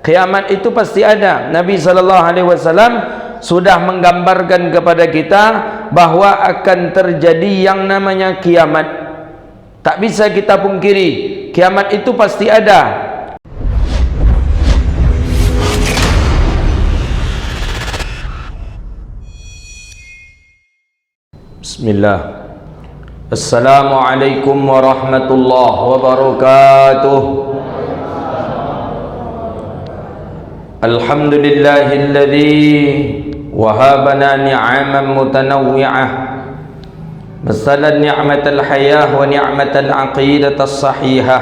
Kiamat itu pasti ada. Nabi SAW sudah menggambarkan kepada kita bahwa akan terjadi yang namanya kiamat. Tak bisa kita pungkiri, kiamat itu pasti ada. Bismillah. Assalamualaikum warahmatullahi wabarakatuh. Alhamdulillahilladzi wahabana ni'aman mutanawwi'ah, masalan ni'matal hayah wa ni'matal aqidatas sahihah,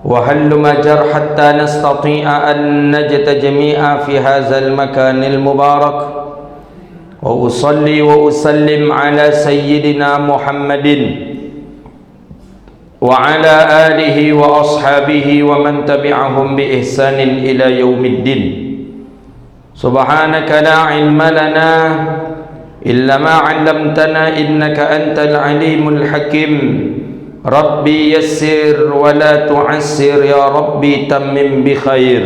wa hallu majar hatta nastati'a an najta jami'a fi hadzal makanil mubarak. Wa usalli wa usallim ala sayyidina Muhammadin wa ala alihi wa ashabihi wa man tabi'ahum bi ihsanin ila yaumiddin. Subhanaka la ilma lana illa ma 'allamtana innaka antal alimul hakim. Rabbi yassir wa la tu'assir ya Rabbi tammim bi khair.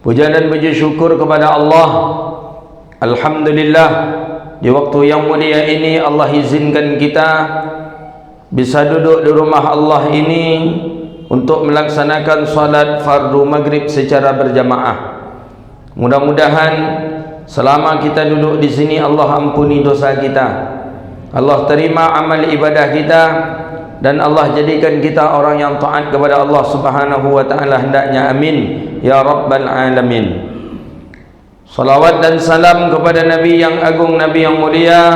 Puja dan puji syukur kepada Allah. Alhamdulillah, di waktu yang mulia ini Allah izinkan kita bisa duduk di rumah Allah ini untuk melaksanakan salat fardu maghrib secara berjamaah. Mudah-mudahan selama kita duduk di sini Allah ampuni dosa kita, Allah terima amal ibadah kita, dan Allah jadikan kita orang yang taat kepada Allah Subhanahu wa taala hendaknya. Amin ya rabbal alamin. Salawat dan salam kepada Nabi yang agung, Nabi yang mulia,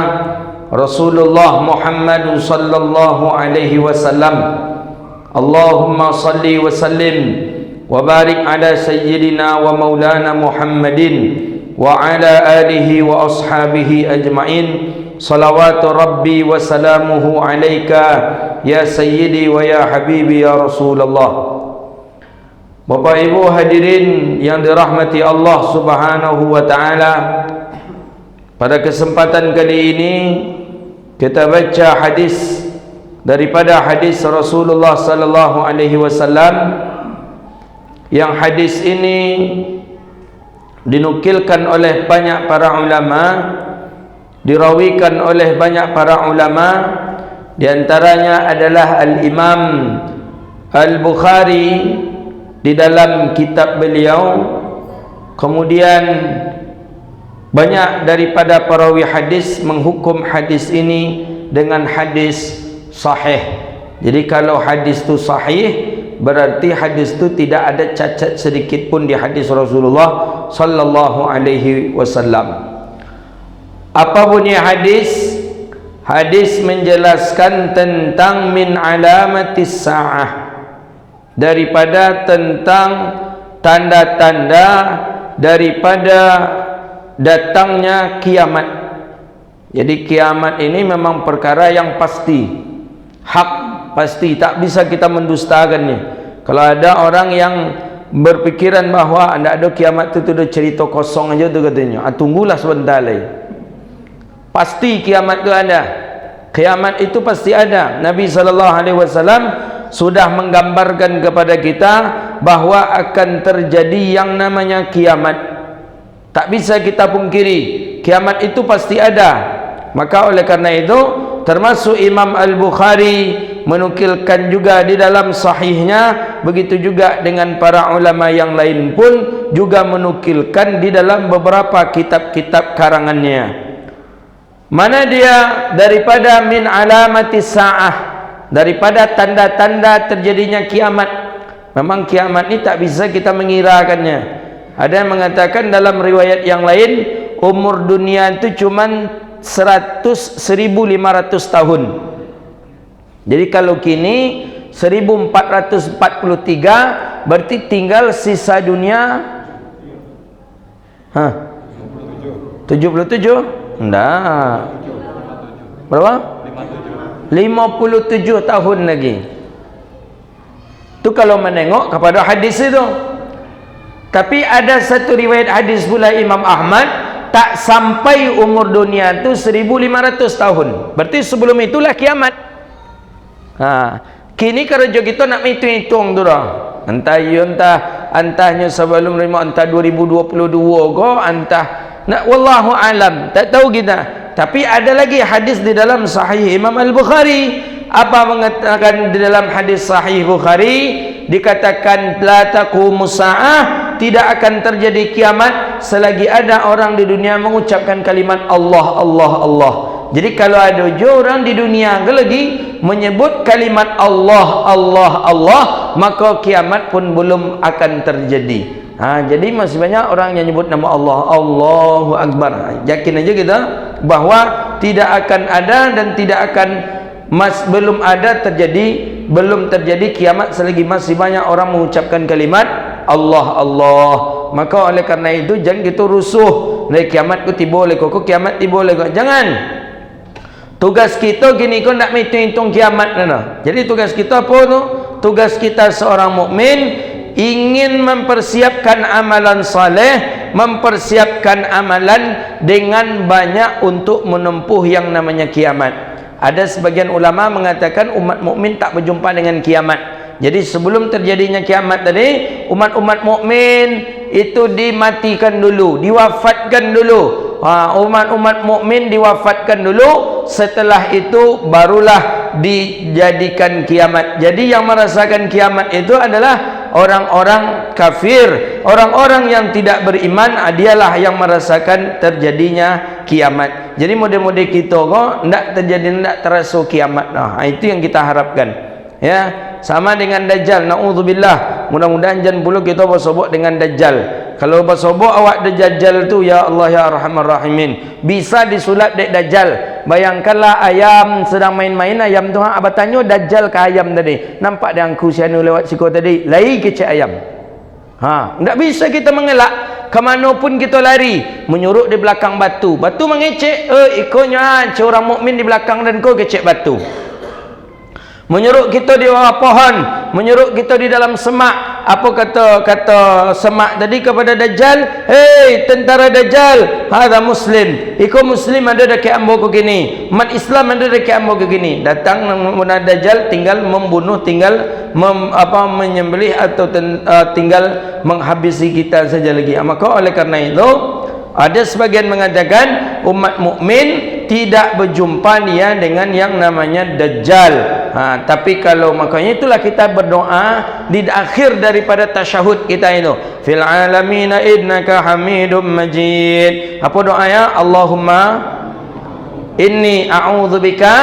Rasulullah Muhammad sallallahu alaihi wasallam. Allahumma salli wa sallim wa barik ala sayyidina wa maulana Muhammadin wa ala alihi wa ashabihi ajma'in. Salawatu rabbi wa salamuhu alaika ya sayyidi wa ya habibi ya Rasulullah. Bapak Ibu hadirin yang dirahmati Allah Subhanahu wa taala, pada kesempatan kali ini kita baca hadis daripada hadis Rasulullah sallallahu alaihi wasallam, yang hadis ini dinukilkan oleh banyak para ulama, dirawikan oleh banyak para ulama. Di antaranya adalah Al-Imam Al-Bukhari di dalam kitab beliau. Kemudian banyak daripada perawi hadis menghukum hadis ini dengan hadis sahih. Jadi kalau hadis itu sahih, berarti hadis itu tidak ada cacat sedikit pun di hadis Rasulullah sallallahu alaihi wasallam. Apa bunyi hadis? Hadis menjelaskan tentang min alamatis sa'ah, daripada tentang tanda-tanda daripada datangnya kiamat. Jadi kiamat ini memang perkara yang pasti, hak pasti, tak bisa kita mendustakannya. Kalau ada orang yang berpikiran bahawa anda ada kiamat itu sudah cerita kosong aja tu katanya, tunggulah sebentar lagi, pasti kiamat itu ada. Kiamat itu pasti ada. Nabi SAW sudah menggambarkan kepada kita bahawa akan terjadi yang namanya kiamat. Tak bisa kita pungkiri, kiamat itu pasti ada. Maka oleh karena itu, termasuk Imam Al-Bukhari menukilkan juga di dalam sahihnya, begitu juga dengan para ulama yang lain pun juga menukilkan di dalam beberapa kitab-kitab karangannya. Mana dia? Daripada min alamati sa'ah, daripada tanda-tanda terjadinya kiamat. Memang kiamat ini tak bisa kita mengirakannya. Ada yang mengatakan dalam riwayat yang lain, umur dunia itu cuma 1.500 tahun. Jadi kalau kini 1443, berarti tinggal sisa dunia 77? Enggak. Berapa? 57 tahun lagi. Itu kalau menengok kepada hadis itu. Tapi ada satu riwayat hadis pula Imam Ahmad, tak sampai umur dunia itu 1.500 tahun. Berarti sebelum itulah kiamat. Kini kalau kita nak hitung-hitung tu dah. Entah antahnya sebelum entah 2022 go, entah nak wallahu alam, tak tahu kita. Tapi ada lagi hadis di dalam Sahih Imam Al-Bukhari. Apa mengatakan di dalam hadis Sahih Bukhari? Dikatakan la taqumus saah, tidak akan terjadi kiamat selagi ada orang di dunia mengucapkan kalimat Allah Allah Allah. Jadi kalau ada orang di dunia lagi menyebut kalimat Allah Allah Allah, maka kiamat pun belum akan terjadi. Jadi masih banyak orang yang nyebut nama Allah, Allahu Akbar. Yakin aja kita bahwa tidak akan ada dan tidak akan belum terjadi kiamat selagi masih banyak orang mengucapkan kalimat Allah Allah. Maka oleh karena itu jangan kita rusuh dari kiamat ku tiba oleh kok kiamat tiba oleh kok. Jangan. Tugas kita gini kau nak hitung kiamat nana. Jadi tugas kita apa tu? Tugas kita seorang mukmin ingin mempersiapkan amalan saleh, mempersiapkan amalan dengan banyak untuk menempuh yang namanya kiamat. Ada sebagian ulama mengatakan umat mukmin tak berjumpa dengan kiamat. Jadi sebelum terjadinya kiamat tadi, umat-umat mukmin itu dimatikan dulu, diwafatkan dulu. Umat-umat mukmin diwafatkan dulu, setelah itu barulah dijadikan kiamat. Jadi yang merasakan kiamat itu adalah orang-orang kafir, orang-orang yang tidak beriman, dialah yang merasakan terjadinya kiamat. Jadi mudah-mudahan kita kok tidak terjadi, tidak terasa kiamat. Itu yang kita harapkan. Ya, sama dengan Dajjal. Naudzubillah. Mudah-mudahan jangan pula kita bersobok dengan Dajjal. Kalau bersobok awak Dajjal tu, ya Allah ya Arhamar Rahimin, bisa disulap dek Dajjal. Bayangkanlah ayam sedang main-main, ayam tu abang tanya Dajjal ke ayam tadi. Nampak dia angku sianu lewat siku tadi, lari kecil ayam. Tak bisa kita mengelak. Kemanapun kita lari, menyuruk di belakang batu. Batu mengecek, ikutnya orang mukmin di belakang dan kau kecek batu. Menyuruk kita di bawah pohon, menyuruk kita di dalam semak. Apa kata semak tadi kepada Dajjal? Hei tentara Dajjal, hadza muslim. Iko muslim ada dekat ambo ke gini. Umat Islam ada dekat ambo ke gini. Datang Dajjal tinggal membunuh, tinggal menyembelih atau tinggal menghabisi kita saja lagi. Maka oleh karena itu ada sebagian mengatakan umat mukmin tidak berjumpa dia dengan yang namanya Dajjal. Tapi kalau makanya itulah kita berdoa di akhir daripada tasyahud kita itu, fil alamin innaka hamidum majid. Apa doanya? Allahumma inni a'udzubika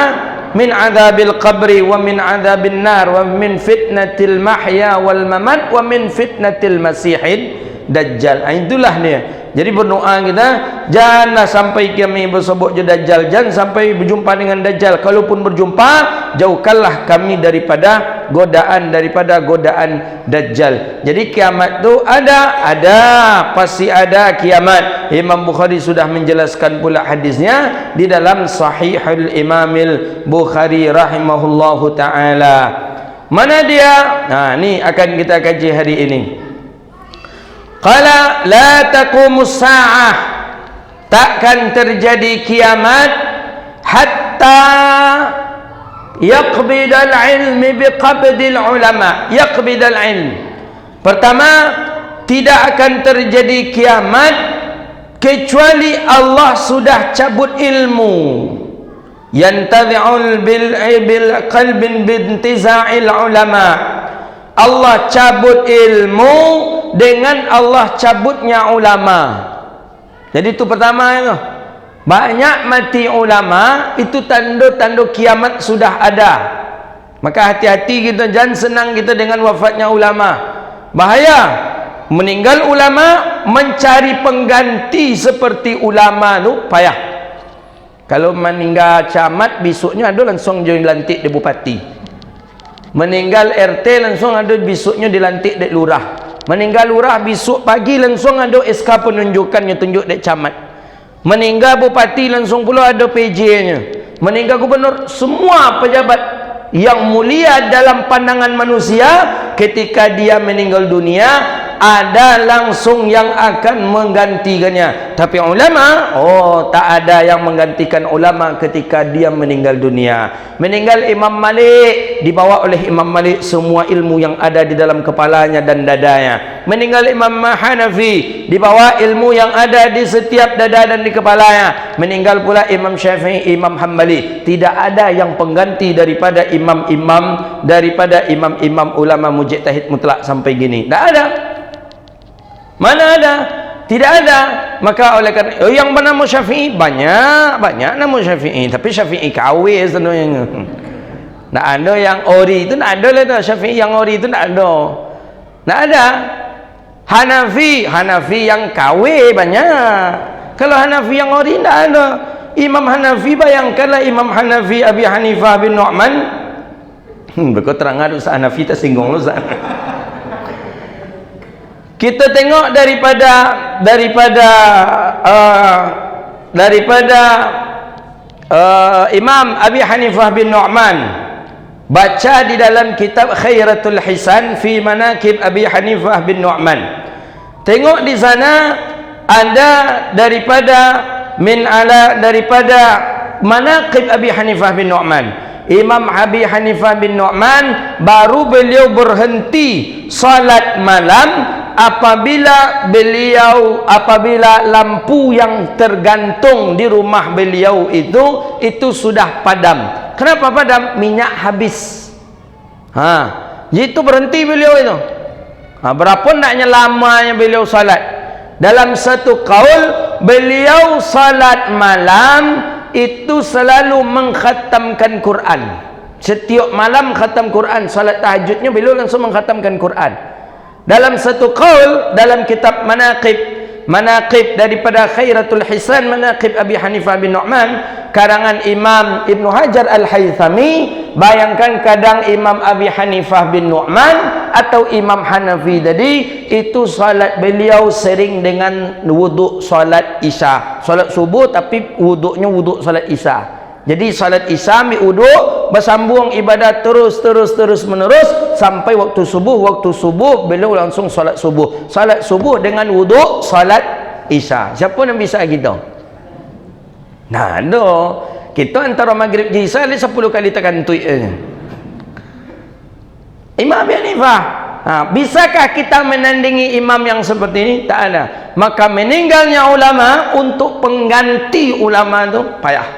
min adzabil qabri wa min adzabil nar wa min fitnatil mahya wal mamat wa min fitnatil masihid Dajjal. Itulah dia. Jadi berdoa kita, janganlah sampai kami bersobok je Dajjal, jangan sampai berjumpa dengan Dajjal. Kalaupun berjumpa, jauhkanlah kami daripada godaan Dajjal. Jadi kiamat tu ada, pasti ada kiamat. Imam Bukhari sudah menjelaskan pula hadisnya di dalam Sahihul Imamil Bukhari rahimahullahu taala. Mana dia? Ni akan kita kaji hari ini. Qala la taqumus sa'ah, takkan terjadi kiamat hatta yaqbidal ilmi biqabdil ulama. Yaqbidal ilm, pertama tidak akan terjadi kiamat kecuali Allah sudah cabut ilmu. Yantazi'ul bil qalbin bintiza'il ulama. Allah cabut ilmu dengan Allah cabutnya ulama. Jadi itu pertama itu. Banyak mati ulama, itu tanda-tanda kiamat sudah ada. Maka hati-hati kita, jangan senang kita dengan wafatnya ulama. Bahaya. Meninggal ulama, mencari pengganti seperti ulama tu payah. Kalau meninggal camat, besoknya ada langsung jadi lantik di bupati. Meninggal RT langsung ada besoknya dilantik dek lurah. Meninggal lurah besok pagi langsung ada SK penunjukan yang tunjuk dek camat. Meninggal bupati langsung pula ada PJ-nya. Meninggal gubernur, semua pejabat yang mulia dalam pandangan manusia ketika dia meninggal dunia ada langsung yang akan menggantikannya. Tapi ulama, tak ada yang menggantikan ulama ketika dia meninggal dunia. Meninggal Imam Malik, dibawa oleh Imam Malik semua ilmu yang ada di dalam kepalanya dan dadanya. Meninggal Imam Hanafi, dibawa ilmu yang ada di setiap dada dan di kepalanya. Meninggal pula Imam Syafi'i, Imam Hambali, tidak ada yang pengganti daripada imam-imam, daripada imam-imam ulama mujtahid mutlak sampai gini. Tak ada. Mana ada? Tidak ada. Maka oleh kerana yang bernama Syafi'i, banyak nama Syafi'i, tapi Syafi'i KW sebenarnya. Tak ada yang ori itu, tak ada lah dah. Syafi'i yang ori itu tak ada. Tak ada. Hanafi yang KW banyak. Kalau Hanafi yang ori tak ada. Imam Hanafi, bayangkanlah Imam Hanafi Abi Hanifah bin Nu'man. Berkau terang ada Ustaz Hanafi tak singgung Ustaz. Kita tengok daripada Imam Abi Hanifah bin Nu'man, baca di dalam kitab Khairatul Hisan fi Manaqib Abi Hanifah bin Nu'man. Tengok di sana ada daripada Manaqib Abi Hanifah bin Nu'man. Imam Abi Hanifah bin Nu'man baru beliau berhenti salat malam apabila lampu yang tergantung di rumah beliau itu sudah padam. Kenapa padam? Minyak habis. Itu berhenti beliau itu. Berapa naknya lamanya beliau salat? Dalam satu kaul, beliau salat malam itu selalu mengkhatamkan Quran. Setiap malam khatam Quran. Salat tahajudnya beliau langsung mengkhatamkan Quran. Dalam satu qaul dalam kitab Manaqib daripada Khairatul Hisan Manaqib Abi Hanifah bin Nu'man karangan Imam Ibn Hajar Al-Haythami, bayangkan kadang Imam Abi Hanifah bin Nu'man atau Imam Hanafi tadi itu salat beliau sering dengan wuduk salat Isya, salat subuh tapi wuduknya wuduk salat Isya. Jadi salat Isya ambil wuduk, bersambung ibadat terus menerus sampai waktu subuh beliau langsung salat subuh dengan wuduk salat Isya. Siapa yang bisa gitu? Nah, kita antara maghrib ke Isya 10 kali tekan tuik Imam Abi Hanifah. Bisakah kita menandingi imam yang seperti ini? Tak ada. Maka meninggalnya ulama untuk pengganti ulama itu payah,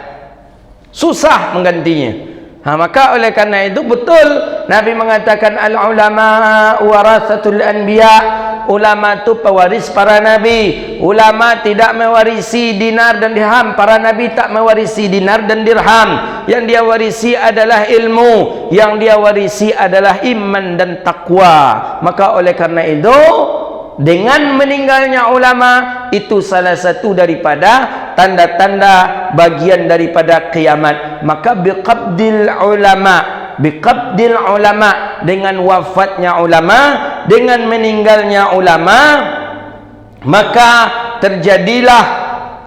susah menggantinya. Maka oleh karena itu betul Nabi mengatakan al-ulama warasatul anbiya. Ulama itu pewaris para nabi. Ulama tidak mewarisi dinar dan dirham. Para nabi tak mewarisi dinar dan dirham. Yang dia warisi adalah ilmu. Yang dia warisi adalah iman dan takwa. Maka oleh karena itu dengan meninggalnya ulama itu salah satu daripada tanda-tanda bagian daripada kiamat. Maka biqabdil ulama, dengan wafatnya ulama, dengan meninggalnya ulama, maka terjadilah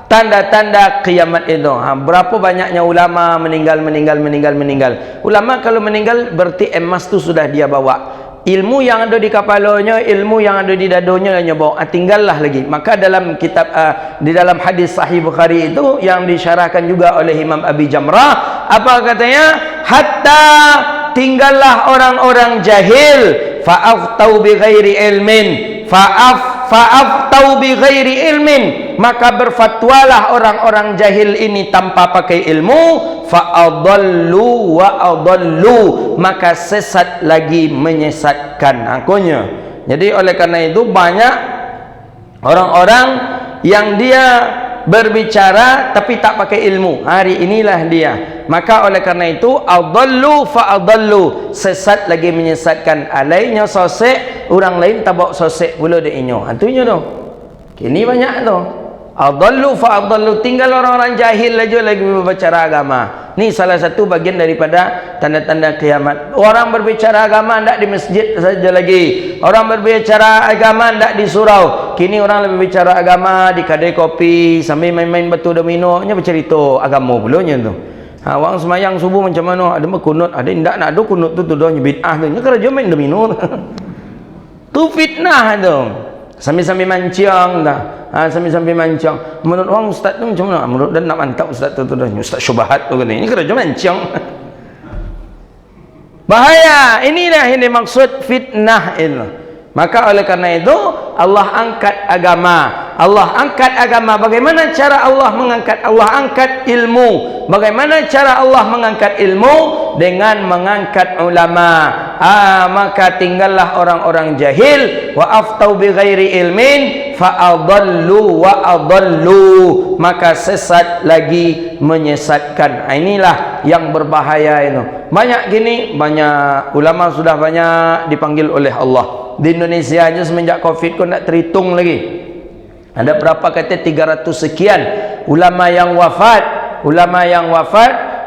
tanda-tanda kiamat itu. Berapa banyaknya ulama meninggal. Ulama kalau meninggal berarti emas tu sudah dia bawa. Ilmu yang ada di kepalanya, ilmu yang ada di dadonya hanya bawa, tinggallah lagi. Maka dalam kitab di dalam hadis Sahih Bukhari itu yang disyarahkan juga oleh Imam Abi Jamrah, apa katanya? Hatta tinggallah orang-orang jahil, fa'aftau bi ghairi ilmin, fa'aftau bi ghairi ilmin, maka berfatwalah orang-orang jahil ini tanpa pakai ilmu, fa'adallu wa adallu, maka sesat lagi menyesatkan akunya. Jadi oleh karena itu banyak orang-orang yang dia berbicara tapi tak pakai ilmu. Hari inilah dia. Maka oleh karena itu adallu fa adallu, sesat lagi menyesatkan. Alainya sosek, orang lain tak bawa sosek pula dia inyo. Antunya tu. Kini banyak tu. Adallu fa adallu, tinggal orang-orang jahil aja lagi berbicara agama. Ni salah satu bagian daripada tanda-tanda kiamat. Orang berbicara agama tidak di masjid saja lagi. Orang berbicara agama tidak di surau. Kini orang lebih bicara agama di kedai kopi sambil main-main batu domino, nya bercerita agama pulanya tu. Orang semayang subuh macam mana? Ada kunut, ada tidak nak ada kunut tu dah bid'ah tu. Nya kerja main domino. Tu fitnah tu. Sambil-sambil mancang dah. Sambil-sambil mancang. Menurut orang ustaz tu macam mana? Menurut dan nak mantap ustaz tu dah. Ustaz syubhat tu kata. Ini kerja mancang. Bahaya. Inilah yang dimaksud fitnah itu. Maka oleh karena itu Allah angkat agama. Allah angkat agama. Bagaimana cara Allah mengangkat? Allah angkat ilmu. Bagaimana cara Allah mengangkat ilmu? Dengan mengangkat ulama. Maka tinggallah orang-orang jahil. Wa aftau bi ghairi ilmin fa adallu wa adallu. Maka sesat lagi menyesatkan. Inilah yang berbahaya itu. Banyak gini, banyak ulama sudah banyak dipanggil oleh Allah. Di Indonesia aja semenjak Covid kau nak terhitung lagi. Ada berapa kata 300 sekian ulama yang wafat,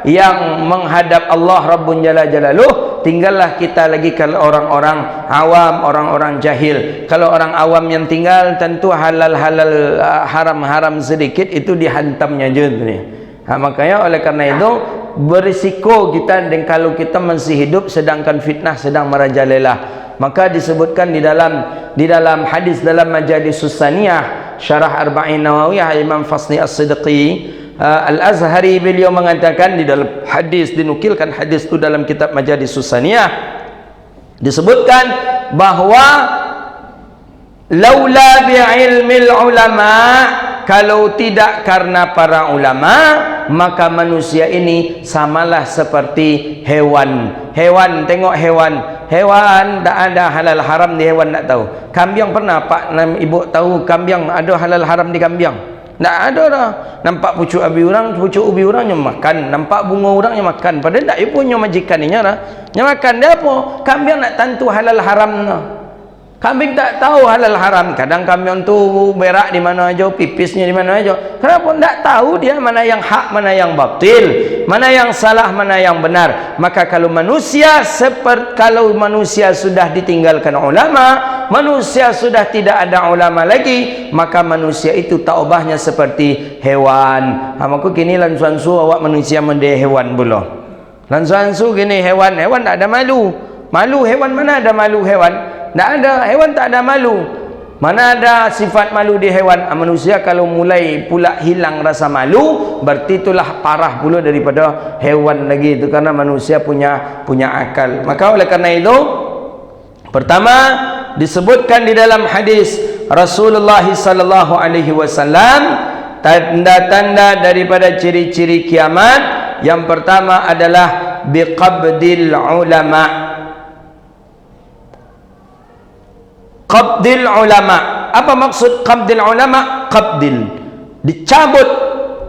yang menghadap Allah Rabbun Jalla Jalaluh. Tinggallah kita lagi kalau orang-orang awam, orang-orang jahil. Kalau orang awam yang tinggal tentu halal-halal, haram-haram sedikit itu dihantamnya je ni. Makanya oleh karena itu berisiko kita dan kalau kita masih hidup sedangkan fitnah sedang merajalela. Maka disebutkan di dalam hadis dalam Majalisus Saniyah Syarah Arba'in Nawawiyah Imam Fasli As-Siddiqi Al-Azhari, beliau mengatakan di dalam hadis, dinukilkan hadis itu dalam kitab Majalisus Saniyah, disebutkan bahwa laula bi'ilmil ulama, kalau tidak karena para ulama, maka manusia ini samalah seperti hewan. Tengok hewan tak ada halal haram di hewan, tak tahu. Kambing pernah pak ibu tahu kambing ada halal haram di kambing? Tak ada dah. Nampak pucuk ubi orangnya makan, nampak bunga orangnya makan. Padahal tak punya majikan ni dah. Nya makan dia apa? Kambing nak tentu halal haram dah. Kambing tak tahu halal haram. Kadang kambing tu berak di mana aja, pipisnya di mana aja. Kenapa tak tahu dia mana yang hak, mana yang batil, mana yang salah, mana yang benar. Maka kalau manusia sudah ditinggalkan ulama, manusia sudah tidak ada ulama lagi, maka manusia itu taubahnya seperti hewan. Maka kini lansuansu awak manusia mende hewan pula. Lansuansu gini hewan tak ada malu. Malu hewan, mana ada malu hewan? Tak ada, hewan tak ada malu. Mana ada sifat malu di hewan? Manusia kalau mulai pula hilang rasa malu, berarti itulah parah pula daripada hewan lagi itu, karena manusia punya akal. Maka oleh karena itu, pertama disebutkan di dalam hadis Rasulullah sallallahu alaihi wasallam, tanda-tanda daripada ciri-ciri kiamat yang pertama adalah biqabdil ulama. Qabdil ulama. Apa maksud qabdil ulama? Qabdil, dicabut,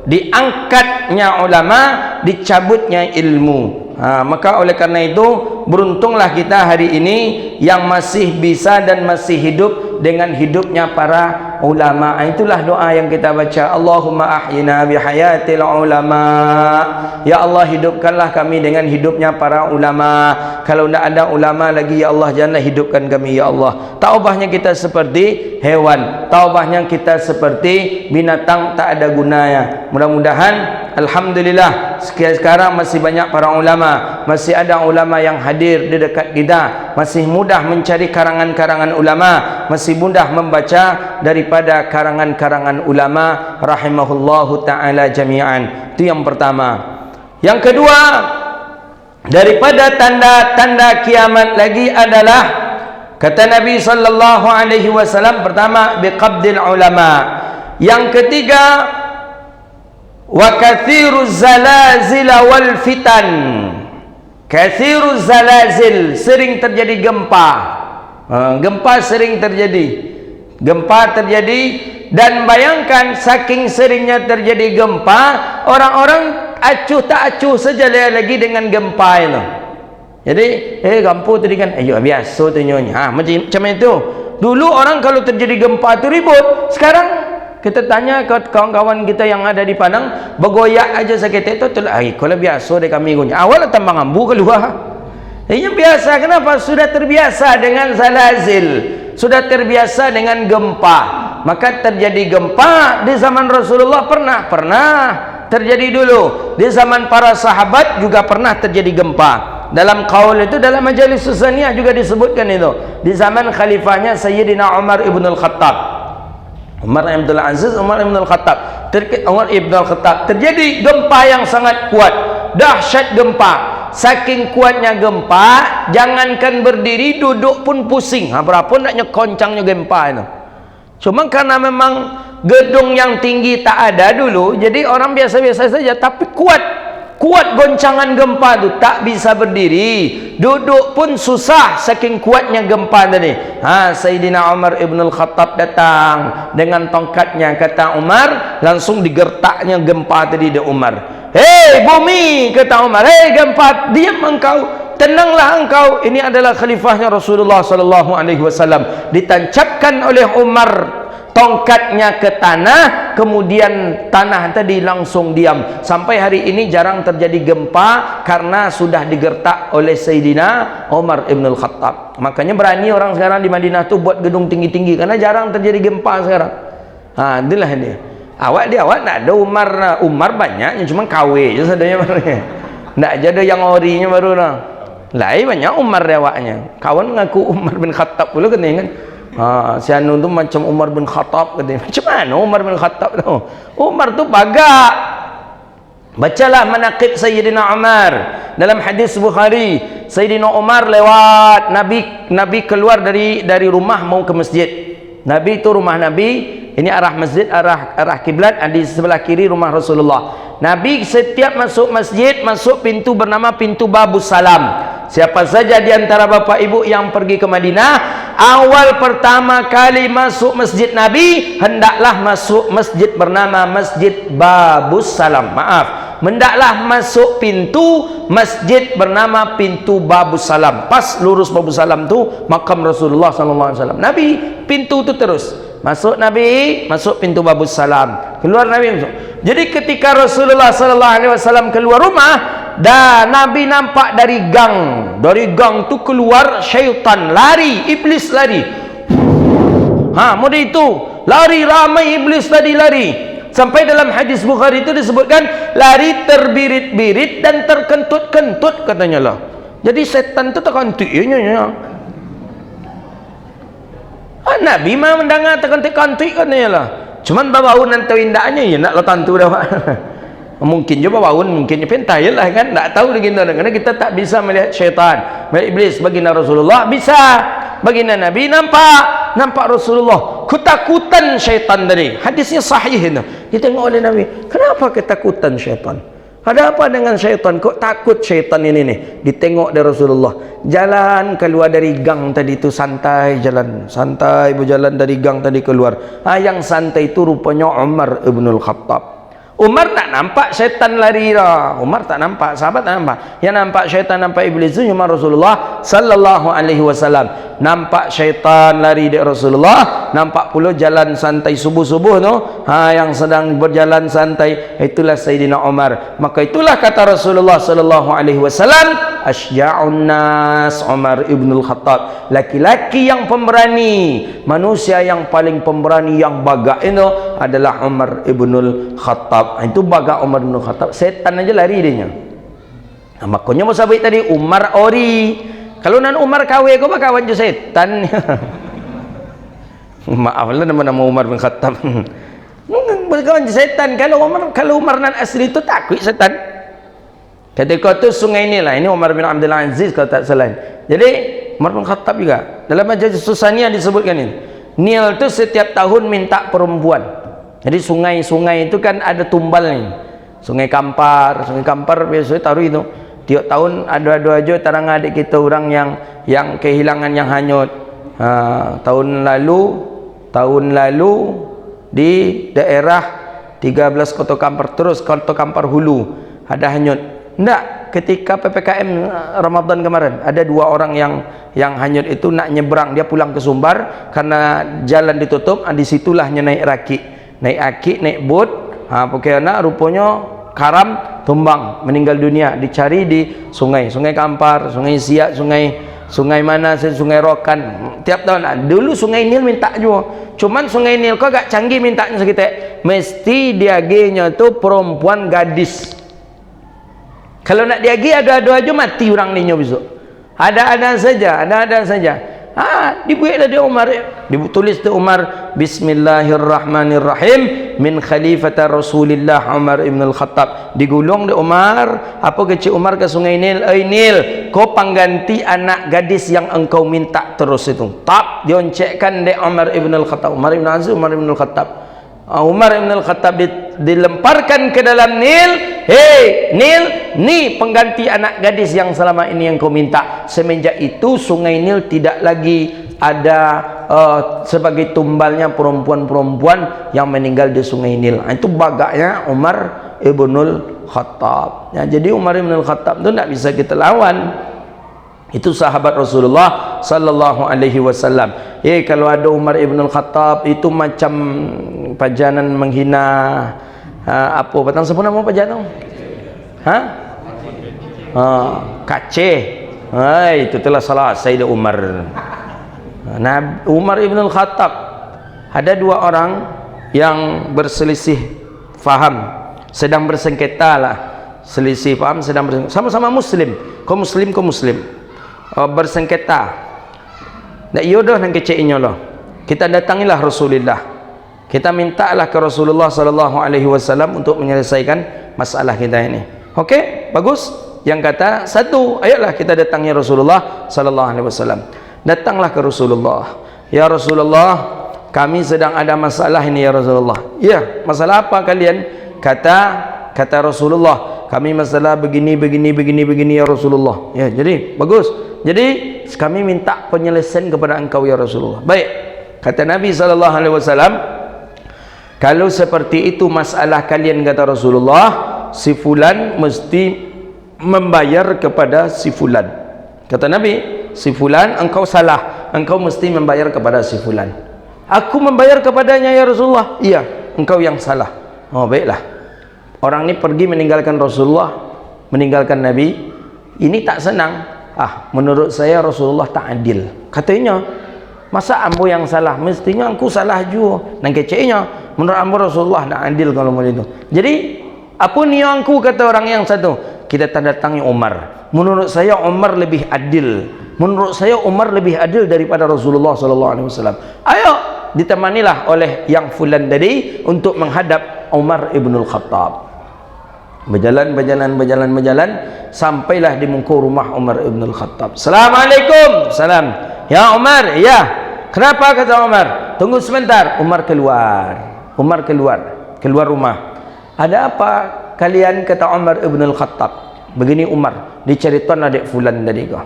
diangkatnya ulama, dicabutnya ilmu. Maka oleh karena itu beruntunglah kita hari ini yang masih bisa dan masih hidup dengan hidupnya para ulama. Itulah doa yang kita baca, Allahumma ahyina bihayatil ulama. Ya Allah, hidupkanlah kami dengan hidupnya para ulama. Kalau tidak ada ulama lagi, ya Allah, janganlah hidupkan kami, ya Allah. Taubahnya kita seperti hewan, taubahnya kita seperti binatang tak ada gunanya. Mudah-mudahan alhamdulillah sekarang masih banyak para ulama, masih ada ulama yang hadir di dekat kita, masih mudah mencari karangan-karangan ulama, masih mudah membaca daripada karangan-karangan ulama rahimahullahu ta'ala jami'an. Itu yang pertama. Yang kedua, daripada tanda-tanda kiamat lagi adalah, kata Nabi sallallahu alaihi wasallam, pertama biqabdil ulama. Yang ketiga, wa kathiruz zalazil wal fitan. Kathiruz zalazil, sering terjadi gempa. Gempa sering terjadi. Gempa terjadi, dan bayangkan saking seringnya terjadi gempa, orang-orang acuh tak acuh saja lagi dengan gempa itu. Jadi gempa tadi kan biasa tu nyonya. Macam itu. Dulu orang kalau terjadi gempa tu ribut. Sekarang kita tanya ke kawan-kawan kita yang ada di Padang, bergoyak aja sakit itu kalau biasa deh kami gunya. Awal tambang ambu keluar. Ini biasa. Kenapa? Sudah terbiasa dengan zalazil, sudah terbiasa dengan gempa. Maka terjadi gempa di zaman Rasulullah pernah terjadi dulu. Di zaman para sahabat juga pernah terjadi gempa. Dalam qaul itu, dalam majalis Susaniyah juga disebutkan itu. Di zaman khalifahnya Sayyidina Umar ibn al-Khattab. Umar ibn al-Aziz, Umar ibn al-Khattab. Umar ibn al-Khattab. Terjadi gempa yang sangat kuat. Dahsyat gempa. Saking kuatnya gempa, jangankan berdiri, duduk pun pusing. Berapa naknya koncangnya gempa itu. Cuma karena memang gedung yang tinggi tak ada dulu, jadi orang biasa-biasa saja, tapi kuat goncangan gempa itu, tak bisa berdiri, duduk pun susah saking kuatnya gempa tadi. Sayyidina Umar ibn al-Khattab datang dengan tongkatnya, kata Umar, langsung digertaknya gempa tadi di Umar. Hei bumi, kata Umar, hei gempa, diam engkau, tenanglah engkau. Ini adalah khalifahnya Rasulullah sallallahu alaihi wasallam. Ditancapkan oleh Umar tongkatnya ke tanah, kemudian tanah tadi langsung diam. Sampai hari ini jarang terjadi gempa karena sudah digertak oleh Sayyidina Umar ibn al-Khattab. Makanya berani orang sekarang di Madinah tu buat gedung tinggi-tinggi karena jarang terjadi gempa sekarang. Itulah dia. Awak nak ada Umar banyak, cuma KW je sadanya barunya. Ndak ada yang orinya baru lah. Lain banyak Umar awaknya. Kawan mengaku Umar bin Khattab pula kan. Si anu tu macam Umar bin Khattab katanya. Macam mana Umar bin Khattab tu? Umar tu bagak. Bacalah manaqib Sayyidina Umar dalam hadis Bukhari. Sayyidina Umar lewat, Nabi keluar dari rumah mau ke masjid. Nabi itu rumah Nabi, ini arah masjid, arah kiblat, di sebelah kiri rumah Rasulullah. Nabi setiap masuk masjid, masuk pintu bernama pintu Babus Salam. Siapa saja di antara bapak ibu yang pergi ke Madinah, awal pertama kali masuk masjid Nabi, hendaklah masuk masjid bernama Masjid Babus Salam. Hendaklah masuk pintu masjid bernama pintu Babus Salam. Pas lurus Babus Salam tu makam Rasulullah sallallahu alaihi wasallam. Nabi pintu tu terus masuk, Nabi masuk pintu Babus Salam, keluar Nabi masuk. Jadi ketika Rasulullah sallallahu alaihi wasallam keluar rumah, dan Nabi nampak dari gang tu keluar syaitan, lari, iblis lari. Mudah itu lari, ramai iblis tadi lari. Sampai dalam hadis Bukhari itu disebutkan lari terbirit-birit dan terkentut-kentut katanya lah. Jadi setan tu terkentut ya. Nabi mah mendengar terkentut-kentut katanya lah. Cuman bawa nanti indahnya ya nak lo tantu dah. Mungkin juga bawa mungkin pentai lah kan, tak tahu begini karena kita tak bisa melihat syaitan, melihat iblis. Baginda Rasulullah bisa, baginda Nabi nampak Rasulullah ketakutan syaitan tadi. Hadisnya sahih itu. Ditengok oleh Nabi, kenapa ketakutan syaitan? Ada apa dengan syaitan? Kok takut syaitan ini nih? Ditengok dari Rasulullah. Jalan keluar dari gang tadi itu santai berjalan dari gang tadi keluar. Yang santai itu rupanya Umar ibn al-Khattab. Umar tak nampak syaitan lari dah. Umar tak nampak, sahabat tak nampak. Yang nampak syaitan, nampak iblis itu cuma Rasulullah sallallahu alaihi wasallam. Nampak syaitan lari dari Rasulullah, nampak pula jalan santai subuh-subuh tu, yang sedang berjalan santai, itulah Sayyidina Umar. Maka itulah kata Rasulullah sallallahu alaihi wasallam, asyja'un nas Umar ibn al-Khattab. Laki-laki yang pemberani, manusia yang paling pemberani, yang bagak itu adalah Umar ibn al-Khattab. Itu bagak Umar ibn al-Khattab. Setan aja lari dia. Makanya mau sabit tadi Umar ori. Kalau nan Umar kawe kau kawan je setan. Maaflah nama Umar bin Khattab. Kawan je setan. Kalau Umar nan asli itu takut setan. Ketika tu sungai inilah, ini Umar bin Abdul Aziz kalau tak salah. Jadi Umar bin Khattab juga dalam majalis Susaniyah disebutkan ini. Nil tu setiap tahun minta perempuan. Jadi sungai-sungai itu kan ada tumbal nih. Sungai Kampar biasanya taruh itu. Tiap tahun ada aja tarang adik kita orang yang kehilangan, yang hanyut. Tahun lalu di daerah 13 Kota Kampar, terus Kota Kampar Hulu ada hanyut. Enggak, ketika PPKM Ramadan kemarin ada 2 orang yang hanyut itu nak nyebrang, dia pulang ke Sumbar karena jalan ditutup. Disitulahnya naik naik bot. Pokoknya rupanya karam tumbang, meninggal dunia, dicari di sungai Kampar, Sungai Siak, sungai mana, Sungai Rokan. Tiap tahun dulu Sungai Nil minta juga. Cuman Sungai Nil kok agak canggih mintanya segitu. Mesti diagenya tuh perempuan gadis. Kalau nak diagi ada-ada aja mati orang ni besok. Ada-ada saja, ada-ada saja. Dibuatlah dia Umar, ditulis tu Umar, Bismillahirrahmanirrahim min khalifata Rasulillah Umar ibn al-Khattab. Digulung dia Umar, apa kecil Umar ke sungai Nil, Nil, kau pengganti anak gadis yang engkau minta terus itu. Tak dioncekkan dia Umar ibn al-Khattab, Umar ibn Aziz, Umar ibn al-Khattab. Umar ibn al-Khattab dilemparkan ke dalam Nil. Hei Nil, ni pengganti anak gadis yang selama ini yang kau minta. Semenjak itu sungai Nil tidak lagi ada sebagai tumbalnya perempuan-perempuan yang meninggal di sungai Nil. Itu bagaknya Umar ibn al-Khattab. Ya, jadi Umar ibn al-Khattab itu tidak bisa kita lawan. Itu sahabat Rasulullah sallallahu alaihi wasallam. Kalau ada Umar ibn al-Khattab itu macam pajanan menghina apa batang sempurna mau pajanan? Kaceh. Itu telah salah Sayyidina Umar. Umar ibn al-Khattab, ada dua orang yang berselisih faham, sedang bersengketa lah. Selisih faham, sedang bersengketa. Sama-sama muslim. Kau muslim, kau muslim. Bersengketa. Nak yodoh nang keceknya loh. Kita datangilah Rasulullah. Kita mintalah ke Rasulullah sallallahu alaihi wasallam untuk menyelesaikan masalah kita ini. Okey, bagus. Yang kata satu, ayolah kita datangi Rasulullah sallallahu alaihi wasallam. Datanglah ke Rasulullah. Ya Rasulullah, kami sedang ada masalah ini ya Rasulullah. Ya, masalah apa kalian? Kata Rasulullah, kami masalah begini ya Rasulullah. Ya, jadi bagus. Jadi kami minta penyelesaian kepada engkau ya Rasulullah. Baik. Kata Nabi sallallahu alaihi wasallam, kalau seperti itu masalah kalian, kata Rasulullah, si fulan mesti membayar kepada si fulan. Kata Nabi, si fulan engkau salah, engkau mesti membayar kepada si fulan. Aku membayar kepadanya ya Rasulullah. Iya, engkau yang salah. Oh, baiklah. Orang ini pergi meninggalkan Rasulullah, meninggalkan Nabi. Ini tak senang. Menurut saya Rasulullah tak adil. Katanya, masa ambo yang salah? Mestinya aku salah juga. Dan keceknya, menurut ambo Rasulullah tak adil kalau begitu. Jadi, apa ni aku, kata orang yang satu? Kita datangi Umar. Menurut saya Umar lebih adil. Menurut saya Umar lebih adil daripada Rasulullah sallallahu alaihi wasallam. Ayo, ditemanilah oleh yang fulan tadi untuk menghadap Umar ibn al-Khattab. Berjalan sampailah di muka rumah Umar ibn al-Khattab. Assalamualaikum. Salam. Ya Umar, ya. Kenapa, kata Umar? Tunggu sebentar. Umar keluar rumah. Ada apa kalian, kata Umar ibn al-Khattab? Begini Umar, diceritakan adik fulan tadi kau.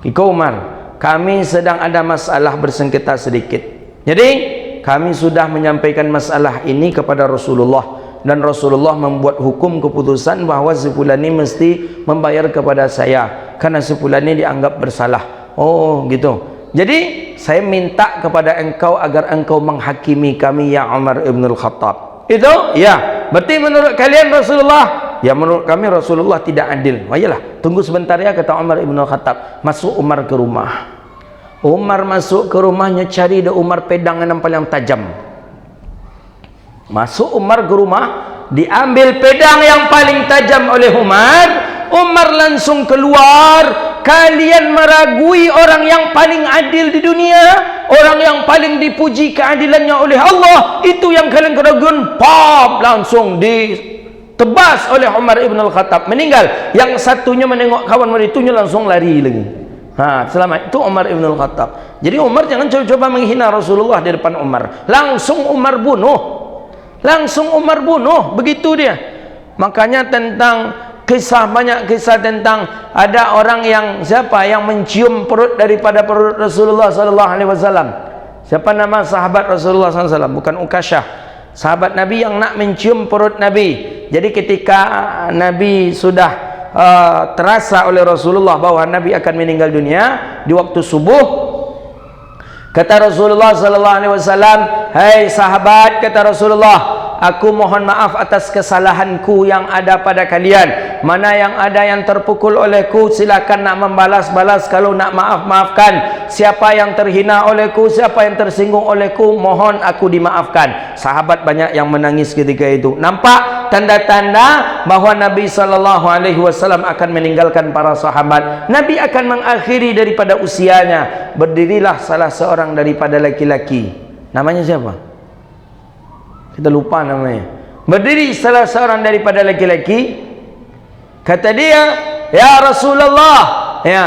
Iko Umar, kami sedang ada masalah bersengketa sedikit. Jadi kami sudah menyampaikan masalah ini kepada Rasulullah, dan Rasulullah membuat hukum keputusan bahawa si fulan ini mesti membayar kepada saya karena si fulan ini dianggap bersalah. Oh gitu. Jadi saya minta kepada engkau agar engkau menghakimi kami ya Umar ibn al-Khattab. Itu ya. Berarti menurut kalian Rasulullah? Ya, menurut kami Rasulullah tidak adil. Ayolah, tunggu sebentar ya, kata Umar ibn al-Khattab. Masuk Umar ke rumah. Umar masuk ke rumahnya, cari dia Umar pedang yang paling tajam. Masuk Umar ke rumah, diambil pedang yang paling tajam oleh Umar. Umar langsung keluar. Kalian meragui orang yang paling adil di dunia, orang yang paling dipuji keadilannya oleh Allah, itu yang kalian keraguan. Pop, langsung ditebas oleh Umar ibn al-Khattab, meninggal. Yang satunya menengok kawan meritunya langsung lari lagi. Selamat. Itu Umar ibn al-Khattab. Jadi Umar jangan coba-coba menghina Rasulullah di depan Umar. Langsung Umar bunuh. Begitu dia. Makanya banyak kisah tentang ada orang yang mencium perut daripada perut Rasulullah sallallahu alaihi wasallam. Siapa nama sahabat Rasulullah sallallahu alaihi wasallam? Bukan Ukashah. Sahabat Nabi yang nak mencium perut Nabi. Jadi ketika Nabi sudah terasa oleh Rasulullah bahwa Nabi akan meninggal dunia di waktu subuh, kata Rasulullah sallallahu alaihi wasallam, "Hai sahabat," kata Rasulullah, "aku mohon maaf atas kesalahanku yang ada pada kalian. Mana yang ada yang terpukul olehku, silakan nak membalas-balas. Kalau nak maaf-maafkan. Siapa yang terhina olehku, siapa yang tersinggung olehku, mohon aku dimaafkan." Sahabat banyak yang menangis ketika itu. Nampak tanda-tanda bahawa Nabi SAW akan meninggalkan para sahabat. Nabi akan mengakhiri daripada usianya. Berdirilah salah seorang daripada laki-laki. Namanya siapa? Kita lupa namanya. Berdiri salah seorang daripada laki-laki. Kata dia, ya Rasulullah, ya,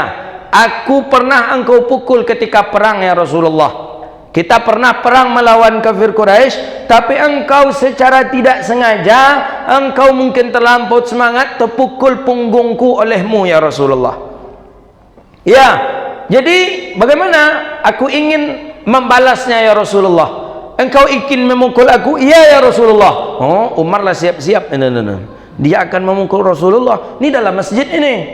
aku pernah engkau pukul ketika perang ya Rasulullah. Kita pernah perang melawan kafir Quraisy, tapi engkau secara tidak sengaja, engkau mungkin terlampau semangat, terpukul punggungku olehmu ya Rasulullah. Ya, jadi bagaimana? Aku ingin membalasnya ya Rasulullah. Engkau ingin memukul aku? Iya ya Rasulullah. Oh, Umar lah siap-siap. Dia akan memukul Rasulullah. Ini dalam masjid ini.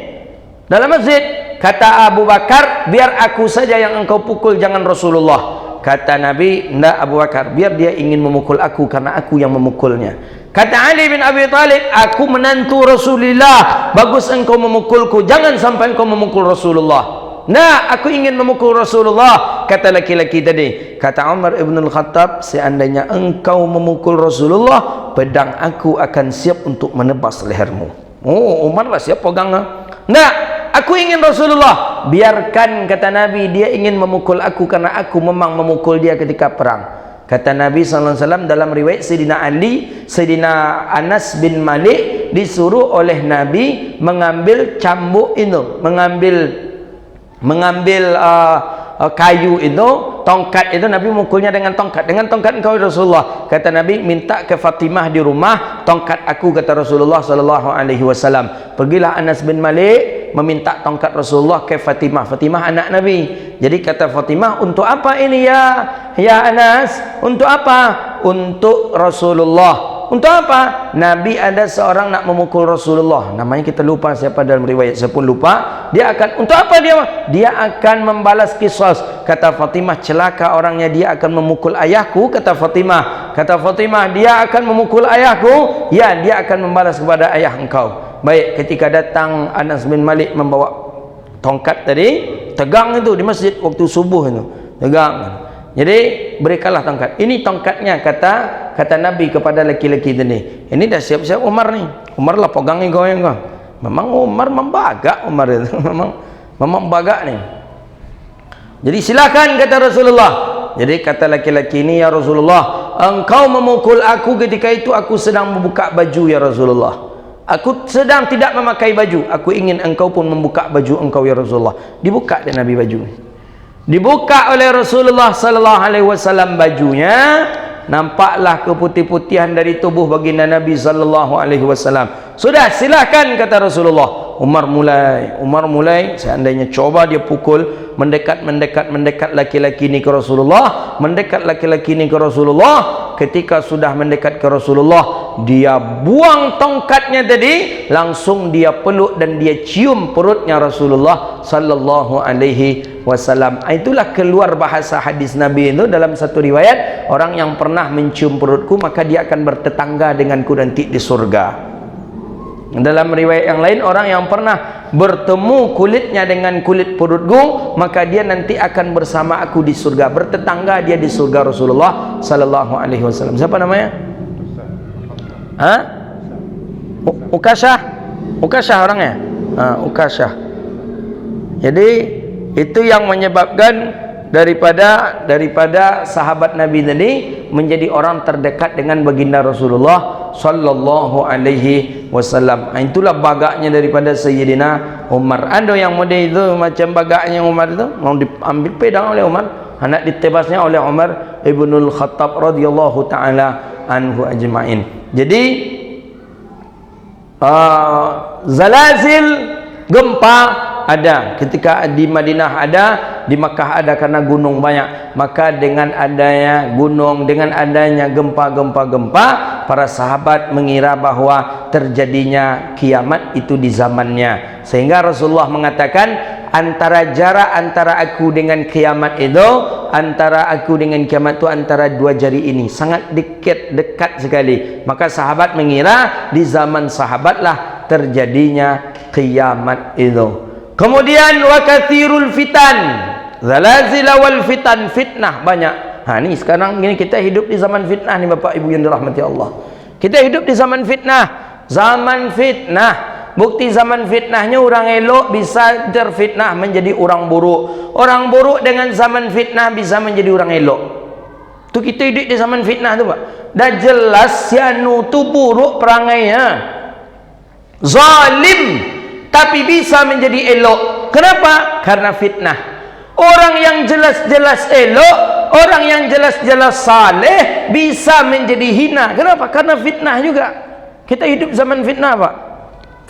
Dalam masjid. Kata Abu Bakar, biar aku saja yang engkau pukul, jangan Rasulullah. Kata Nabi, enggak Abu Bakar, biar dia ingin memukul aku karena aku yang memukulnya. Kata Ali bin Abi Thalib, aku menantu Rasulullah, bagus engkau memukulku, jangan sampai engkau memukul Rasulullah. Nah, aku ingin memukul Rasulullah. Kata laki-laki tadi. Kata Umar ibn al-Khattab, seandainya engkau memukul Rasulullah, pedang aku akan siap untuk menebas lehermu. Oh, Umar lah siap pegang. Nah, aku ingin Rasulullah. Biarkan, kata Nabi, dia ingin memukul aku karena aku memang memukul dia ketika perang. Kata Nabi SAW dalam riwayat Sayyidina Ali, Sayyidina Anas bin Malik disuruh oleh Nabi mengambil cambuk itu, mengambil kayu itu, tongkat itu. Nabi mukulnya dengan tongkat. Dengan tongkat engkau Rasulullah. Kata Nabi, minta ke Fatimah di rumah tongkat aku, kata Rasulullah SAW. Pergilah Anas bin Malik meminta tongkat Rasulullah ke Fatimah. Fatimah anak Nabi. Jadi kata Fatimah, untuk apa ini ya Anas? Untuk apa? Untuk Rasulullah. Untuk apa? Nabi ada seorang nak memukul Rasulullah. Namanya kita lupa siapa dalam riwayat. Saya pun lupa. Dia akan, untuk apa dia? Dia akan membalas qisas. Kata Fatimah, celaka orangnya, dia akan memukul ayahku. Kata Fatimah. Kata Fatimah, dia akan memukul ayahku. Ya, dia akan membalas kepada ayah engkau. Baik, ketika datang Anas bin Malik membawa tongkat tadi, tegang itu di masjid waktu subuh itu. Tegang. Jadi berikanlah tongkat. Ini tongkatnya, kata Nabi kepada laki-laki tadi. Ini dah siap-siap Umar nih. Umar lah pegang kau yang kau. Memang Umar membagak, Umar itu. memang bagak nih. Jadi silakan, kata Rasulullah. Jadi kata laki-laki ini, ya Rasulullah, engkau memukul aku ketika itu aku sedang membuka baju ya Rasulullah. Aku sedang tidak memakai baju. Aku ingin engkau pun membuka baju engkau ya Rasulullah. Dibuka dia Nabi baju. Dibuka oleh Rasulullah SAW bajunya, nampaklah keputih-putihan dari tubuh baginda Nabi SAW. Sudah, silakan, kata Rasulullah. Umar mulai, seandainya coba dia pukul, mendekat laki-laki ini ke Rasulullah, mendekat laki-laki ini ke Rasulullah. Ketika sudah mendekat ke Rasulullah, dia buang tongkatnya tadi, langsung dia peluk dan dia cium perutnya Rasulullah sallallahu alaihi wasallam. Itulah keluar bahasa hadis Nabi itu dalam satu riwayat, orang yang pernah mencium perutku maka dia akan bertetangga denganku nanti di surga. Dalam riwayat yang lain, orang yang pernah bertemu kulitnya dengan kulit perutku maka dia nanti akan bersama aku di surga, bertetangga dia di surga Rasulullah sallallahu alaihi wasallam. Siapa namanya? Ukasyah orangnya. Ukasyah. Jadi itu yang menyebabkan daripada sahabat Nabi tadi menjadi orang terdekat dengan baginda Rasulullah sallallahu alaihi wasallam. Itulah bagaknya daripada Sayyidina Umar. Ada yang model itu macam bagaknya Umar itu, mau diambil pedang oleh Umar, hendak ditebasnya oleh Umar ibnul Khattab radhiyallahu taala anhu ajma'in. Jadi zalazil, gempa ada ketika di Madinah, ada di Makkah, ada karena gunung banyak. Maka dengan adanya gunung, dengan adanya gempa, para sahabat mengira bahwa terjadinya kiamat itu di zamannya. Sehingga Rasulullah mengatakan, antara jarak antara aku dengan kiamat itu, antara aku dengan kiamat itu antara dua jari ini, sangat dekat sekali. Maka sahabat mengira di zaman sahabatlah terjadinya kiamat itu. Kemudian wa katsirul fitan, zalazil wal fitan, fitnah banyak. Ini sekarang ini kita hidup di zaman fitnah nih Bapak Ibu yang dirahmati Allah. Kita hidup di zaman fitnah. Zaman fitnah. Bukti zaman fitnahnya orang elok bisa terfitnah menjadi orang buruk. Orang buruk dengan zaman fitnah bisa menjadi orang elok. Tu kita hidup di zaman fitnah tu, Pak. Dah jelas sianu tu buruk perangainya. Zalim tapi bisa menjadi elok. Kenapa? Karena fitnah. Orang yang jelas-jelas elok, orang yang jelas-jelas saleh bisa menjadi hina. Kenapa? Karena fitnah juga. Kita hidup zaman fitnah, Pak.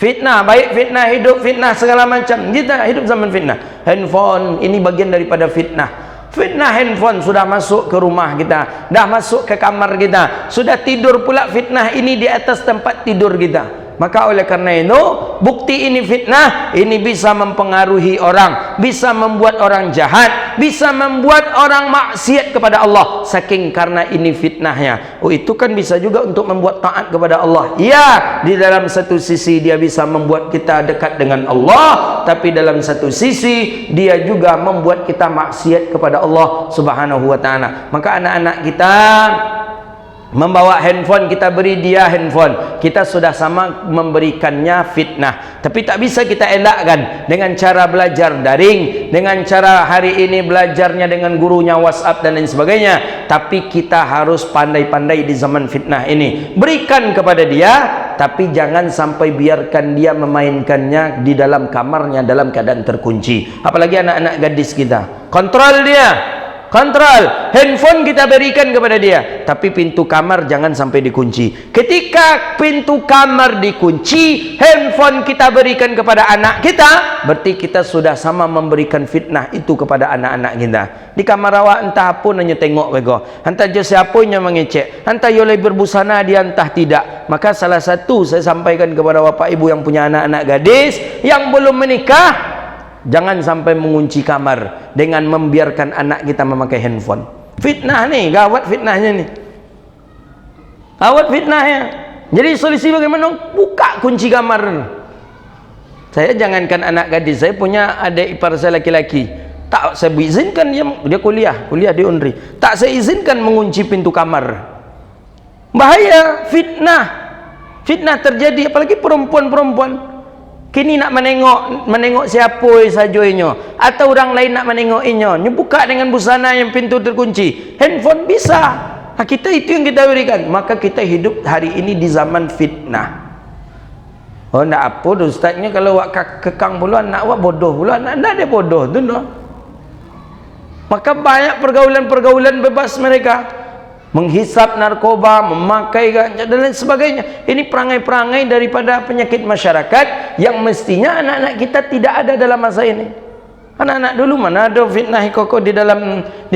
Fitnah, baik fitnah hidup, fitnah segala macam. Kita hidup zaman fitnah. Handphone ini bagian daripada fitnah. Fitnah handphone sudah masuk ke rumah kita, dah masuk ke kamar kita, sudah tidur pula fitnah ini di atas tempat tidur kita. Maka oleh karena itu, bukti ini fitnah, ini bisa mempengaruhi orang, bisa membuat orang jahat, bisa membuat orang maksiat kepada Allah. Saking karena ini fitnahnya. Oh, itu kan bisa juga untuk membuat taat kepada Allah. Ya, di dalam satu sisi dia bisa membuat kita dekat dengan Allah, tapi dalam satu sisi dia juga membuat kita maksiat kepada Allah Subhanahu wa taala. Maka anak-anak kita membawa handphone, kita beri dia handphone, kita sudah sama memberikannya fitnah. Tapi tak bisa kita elakkan dengan cara belajar daring, dengan cara hari ini belajarnya dengan gurunya WhatsApp dan lain sebagainya. Tapi kita harus pandai-pandai di zaman fitnah ini. Berikan kepada dia, tapi jangan sampai biarkan dia memainkannya di dalam kamarnya dalam keadaan terkunci. Apalagi anak-anak gadis kita, kontrol dia. Kontrol, handphone kita berikan kepada dia, tapi pintu kamar jangan sampai dikunci. Ketika pintu kamar dikunci, handphone kita berikan kepada anak kita, berarti kita sudah sama memberikan fitnah itu kepada anak-anak kita. Di kamar awak entah apa nanya tengok bego, entah je siapa yang mengecek, entah yolai berbusana dia entah tidak. Maka salah satu saya sampaikan kepada bapak ibu yang punya anak-anak gadis yang belum menikah, jangan sampai mengunci kamar dengan membiarkan anak kita memakai handphone. Fitnah nih, gawat fitnahnya nih. Gawat fitnahnya. Jadi solusi bagaimana? Buka kunci kamar. Saya jangankan anak gadis, saya punya adik ipar saya laki-laki. Tak saya izinkan dia kuliah di Unri. Tak saya izinkan mengunci pintu kamar. Bahaya, fitnah. Fitnah terjadi apalagi perempuan-perempuan. Kini nak menengok siapa sajonya, atau orang lain nak menengokinya, buka dengan busana yang pintu terkunci. Handphone bisa. Kita itu yang kita berikan. Maka kita hidup hari ini di zaman fitnah. Oh, nak apa ustaznya kalau wak kekang pula anak wak bodoh pula, anak dia bodoh tu no. Maka banyak pergaulan-pergaulan bebas mereka. Menghisap narkoba, memakai ganja dan lain sebagainya. Ini perangai-perangai daripada penyakit masyarakat yang mestinya anak-anak kita tidak ada dalam masa ini. Anak-anak dulu mana ada fitnah koko di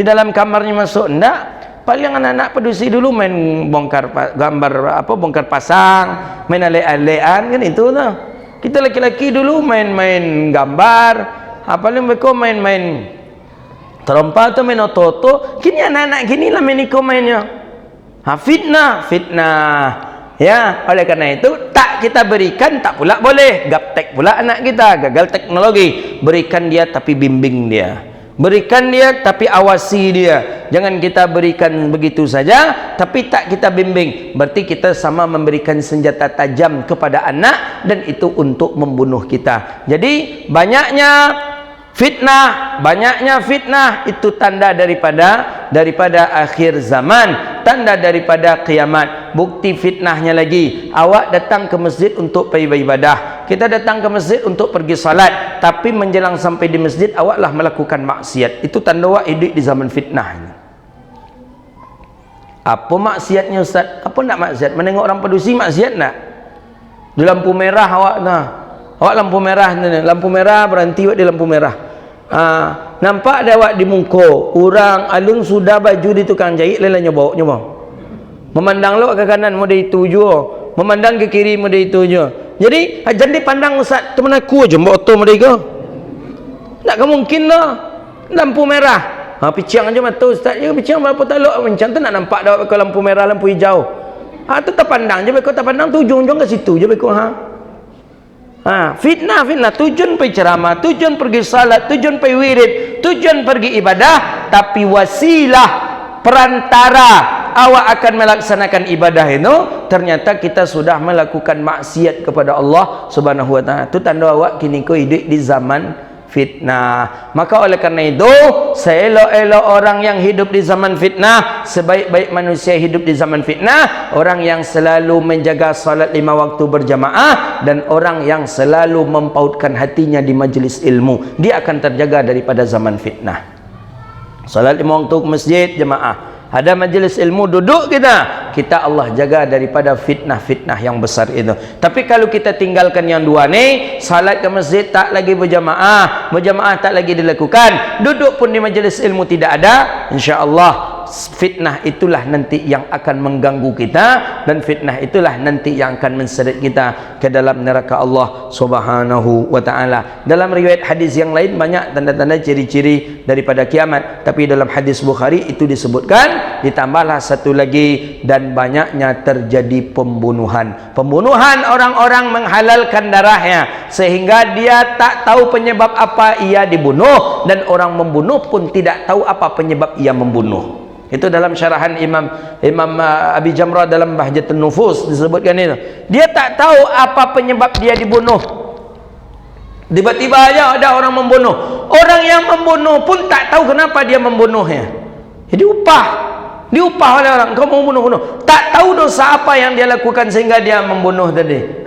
dalam kamarnya masuk, enggak. Paling anak-anak pedusi dulu main bongkar gambar bongkar pasang, main ale-alean kan itu tuh. Kita laki-laki dulu main-main gambar, paling mereka main-main terompa atau main oto-oto. Kini anak-anak gini lah meniko mainnya. Fitnah. Ya, oleh karena itu tak kita berikan, tak pula boleh. Gaptek pula anak kita, gagal teknologi. Berikan dia tapi bimbing dia. Berikan dia tapi awasi dia. Jangan kita berikan begitu saja tapi tak kita bimbing. Berarti kita sama memberikan senjata tajam kepada anak, dan itu untuk membunuh kita. Jadi banyaknya fitnah itu tanda daripada akhir zaman, tanda daripada kiamat. Bukti fitnahnya lagi, awak datang ke masjid untuk pergi beribadah, kita datang ke masjid untuk pergi salat, tapi menjelang sampai di masjid awaklah melakukan maksiat. Itu tanda awak hidup di zaman fitnah. Apa maksiatnya ustaz? Apa nak maksiat? Menengok orang pedusi maksiat nak? Di lampu merah awak awak lampu merah berhenti awak di lampu merah. Nampak ada awak di muka orang alun sudah baju di tukang jahit lelanya bawa memandang lo ke kanan mau dia itu je, memandang ke kiri mau dia itu je. Jadi jangan dipandang ustaz teman aku aja bawa auto mereka. Tak mungkin lah lampu merah. Piciang aja mata ustaz je, piciang berapa taluk macam tu nak nampak dah ke lampu merah lampu hijau. Tu tak pandang je mereka, tak pandang tu ujung-ujung ke situ je mereka. Fitnah tujuan pergi ceramah, tujuan pergi salat, tujuan pergi wirid, tujuan pergi ibadah, tapi wasilah perantara awak akan melaksanakan ibadah itu ternyata kita sudah melakukan maksiat kepada Allah Subhanahu wa taala. Itu tanda awak kini ko hidup di zaman fitnah. Maka oleh karena itu, seelok-elok orang yang hidup di zaman fitnah, sebaik-baik manusia hidup di zaman fitnah, orang yang selalu menjaga salat 5 waktu berjamaah dan orang yang selalu mempautkan hatinya di majlis ilmu. Dia akan terjaga daripada zaman fitnah. Salat 5 waktu ke masjid jamaah, ada majlis ilmu, duduk kita Allah jaga daripada fitnah-fitnah yang besar itu. Tapi kalau kita tinggalkan yang dua ni, salat ke masjid tak lagi berjamaah, berjamaah tak lagi dilakukan, duduk pun di majlis ilmu tidak ada, insya-Allah fitnah itulah nanti yang akan mengganggu kita, dan fitnah itulah nanti yang akan menseret kita ke dalam neraka Allah Subhanahu wa taala. Dalam riwayat hadis yang lain banyak tanda-tanda ciri-ciri daripada kiamat, tapi dalam hadis Bukhari itu disebutkan, ditambahlah satu lagi, dan banyaknya terjadi pembunuhan. Pembunuhan, orang-orang menghalalkan darahnya sehingga dia tak tahu penyebab apa ia dibunuh, dan orang membunuh pun tidak tahu apa penyebab ia membunuh. Itu dalam syarahan Imam Abi Jamrah dalam Bahjatun Nufus disebutkan itu. Dia tak tahu apa penyebab dia dibunuh. Tiba-tiba aja ada orang membunuh. Orang yang membunuh pun tak tahu kenapa dia membunuhnya. Jadi diupah oleh orang, kau mau bunuh-bunuh, tak tahu dosa apa yang dia lakukan sehingga dia membunuh tadi.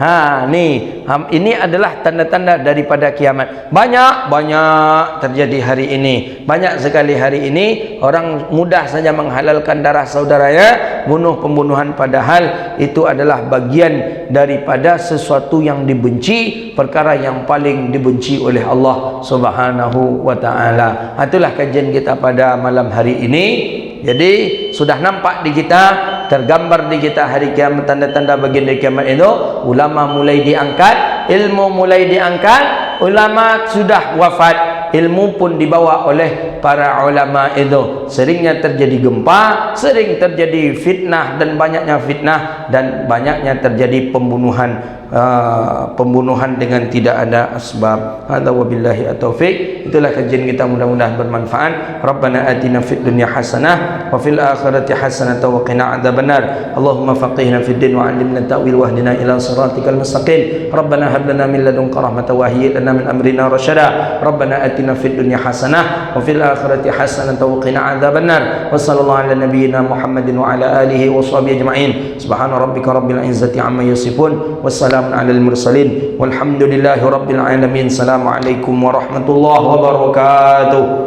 Ini adalah tanda-tanda daripada kiamat. Banyak terjadi hari ini. Banyak sekali hari ini orang mudah saja menghalalkan darah saudaranya, bunuh pembunuhan, padahal itu adalah bagian daripada sesuatu yang dibenci, perkara yang paling dibenci oleh Allah Subhanahu wa taala. Itulah kajian kita pada malam hari ini. Jadi sudah nampak di kita, tergambar di kita hari kiamat, tanda-tanda bagian dari kiamat itu. Ulama mulai diangkat, ilmu mulai diangkat, ulama sudah wafat, ilmu pun dibawa oleh para ulama itu. Seringnya terjadi gempa, sering terjadi fitnah, dan banyaknya fitnah, dan banyaknya terjadi pembunuhan dengan tidak ada asbab. Hadza wabillahi at-taufik. Itulah kajian kita, mudah-mudahan bermanfaat. Rabbana atina fid dunya hasanah wa fil akhirati hasanah wa qina adzabannar. Allahumma faqihna fid din wa 'allimna ta'wil wahdina ila siratikal mustaqim. Rabbana hab lana min ladunka rahmatan wa hayyi lana min amrina rasyada. Rabbana atina fid dunya hasanah wa fil akhirati hasanah wa qina adzabannar. Wa sallallahu ala nabiyyina Muhammadin wa ala alihi wa sahbihi ajma'in. Subhana rabbika rabbil izzati amma yasifun. Wassalamu alal mursalin walhamdulillahi rabbil alamin. Assalamualaikum warahmatullahi wabarakatuh.